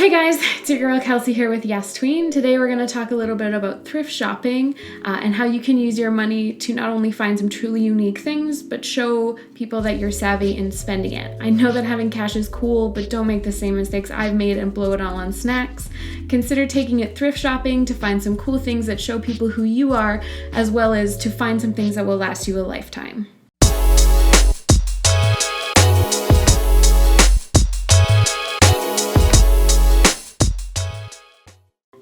Hey guys, it's your girl Kelsey here with Tween. Today we're going to talk a little bit about thrift shopping and how you can use your money to not only find some truly unique things, but show people that you're savvy in spending it. I know that having cash is cool, but don't make the same mistakes I've made and blow it all on snacks. Consider taking it thrift shopping to find some cool things that show people who you are, as well as to find some things that will last you a lifetime.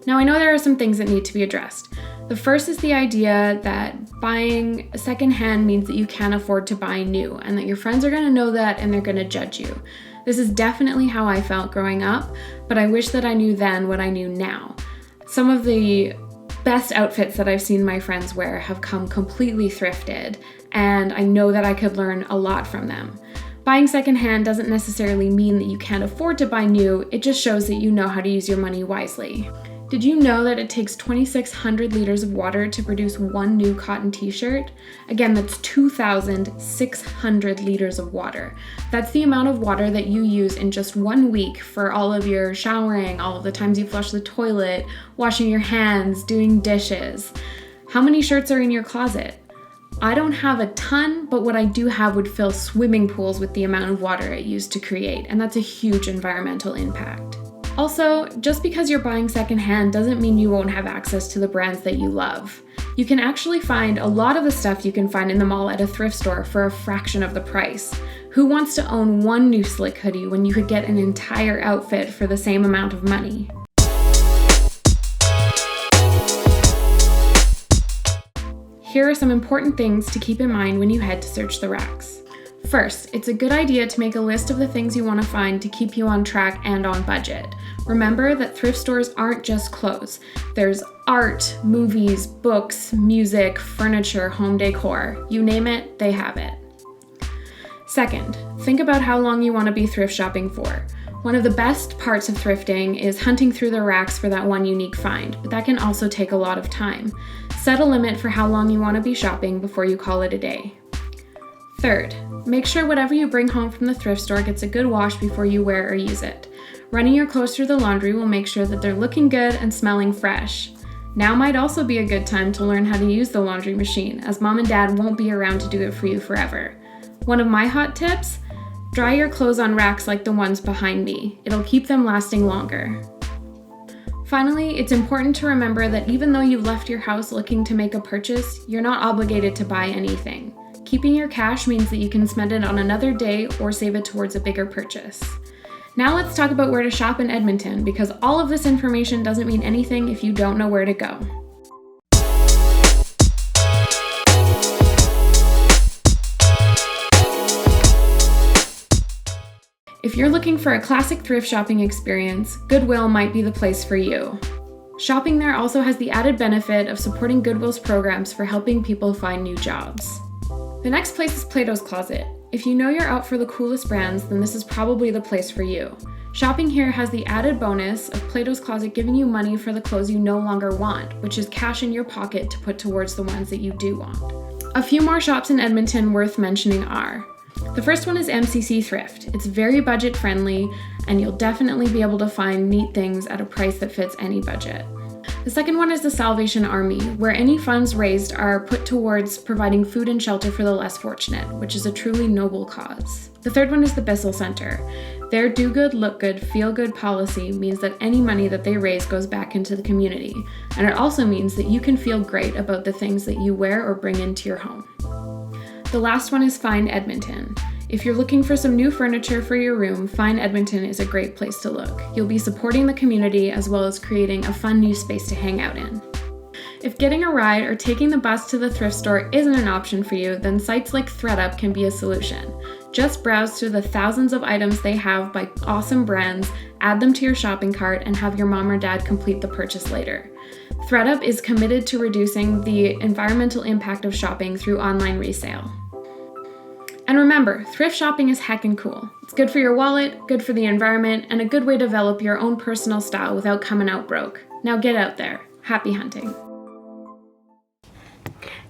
Now, I know there are some things that need to be addressed. The first is the idea that buying secondhand means that you can't afford to buy new, and that your friends are going to know that and they're going to judge you. This is definitely how I felt growing up, but I wish that I knew then what I knew now. Some of the best outfits that I've seen my friends wear have come completely thrifted, and I know that I could learn a lot from them. Buying secondhand doesn't necessarily mean that you can't afford to buy new, it just shows that you know how to use your money wisely. Did you know that it takes 2,600 liters of water to produce one new cotton t-shirt? Again, that's 2,600 liters of water. That's the amount of water that you use in just 1 week for all of your showering, all of the times you flush the toilet, washing your hands, doing dishes. How many shirts are in your closet? I don't have a ton, but what I do have would fill swimming pools with the amount of water it used to create, and that's a huge environmental impact. Also, just because you're buying secondhand doesn't mean you won't have access to the brands that you love. You can actually find a lot of the stuff you can find in the mall at a thrift store for a fraction of the price. Who wants to own one new slick hoodie when you could get an entire outfit for the same amount of money? Here are some important things to keep in mind when you head to search the racks. First, it's a good idea to make a list of the things you want to find to keep you on track and on budget. Remember that thrift stores aren't just clothes. There's art, movies, books, music, furniture, home decor. You name it, they have it. Second, think about how long you want to be thrift shopping for. One of the best parts of thrifting is hunting through the racks for that one unique find, but that can also take a lot of time. Set a limit for how long you want to be shopping before you call it a day. Third, make sure whatever you bring home from the thrift store gets a good wash before you wear or use it. Running your clothes through the laundry will make sure that they're looking good and smelling fresh. Now might also be a good time to learn how to use the laundry machine, as mom and dad won't be around to do it for you forever. One of my hot tips? Dry your clothes on racks like the ones behind me. It'll keep them lasting longer. Finally, it's important to remember that even though you've left your house looking to make a purchase, you're not obligated to buy anything. Keeping your cash means that you can spend it on another day or save it towards a bigger purchase. Now let's talk about where to shop in Edmonton, because all of this information doesn't mean anything if you don't know where to go. If you're looking for a classic thrift shopping experience, Goodwill might be the place for you. Shopping there also has the added benefit of supporting Goodwill's programs for helping people find new jobs. The next place is Plato's Closet. If you know you're out for the coolest brands, then this is probably the place for you. Shopping here has the added bonus of Plato's Closet giving you money for the clothes you no longer want, which is cash in your pocket to put towards the ones that you do want. A few more shops in Edmonton worth mentioning are: the first one is MCC Thrift. It's very budget friendly, and you'll definitely be able to find neat things at a price that fits any budget. The second one is the Salvation Army, where any funds raised are put towards providing food and shelter for the less fortunate, which is a truly noble cause. The third one is the Bissell Center. Their do good, look good, feel good policy means that any money that they raise goes back into the community, and it also means that you can feel great about the things that you wear or bring into your home. The last one is Find Edmonton. If you're looking for some new furniture for your room, Find Edmonton is a great place to look. You'll be supporting the community as well as creating a fun new space to hang out in. If getting a ride or taking the bus to the thrift store isn't an option for you, then sites like ThredUp can be a solution. Just browse through the thousands of items they have by awesome brands, add them to your shopping cart, and have your mom or dad complete the purchase later. ThredUp is committed to reducing the environmental impact of shopping through online resale. And remember, thrift shopping is heckin' cool. It's good for your wallet, good for the environment, and a good way to develop your own personal style without coming out broke. Now get out there. Happy hunting.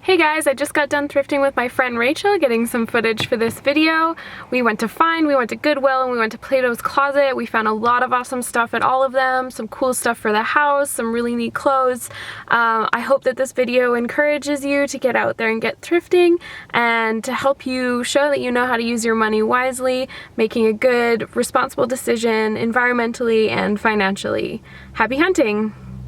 Hey guys, I just got done thrifting with my friend Rachel, getting some footage for this video. We went to Find, we went to Goodwill, and we went to Plato's Closet. We found a lot of awesome stuff at all of them, some cool stuff for the house, some really neat clothes. I hope that this video encourages you to get out there and get thrifting and to help you show that you know how to use your money wisely, making a good, responsible decision environmentally and financially. Happy hunting!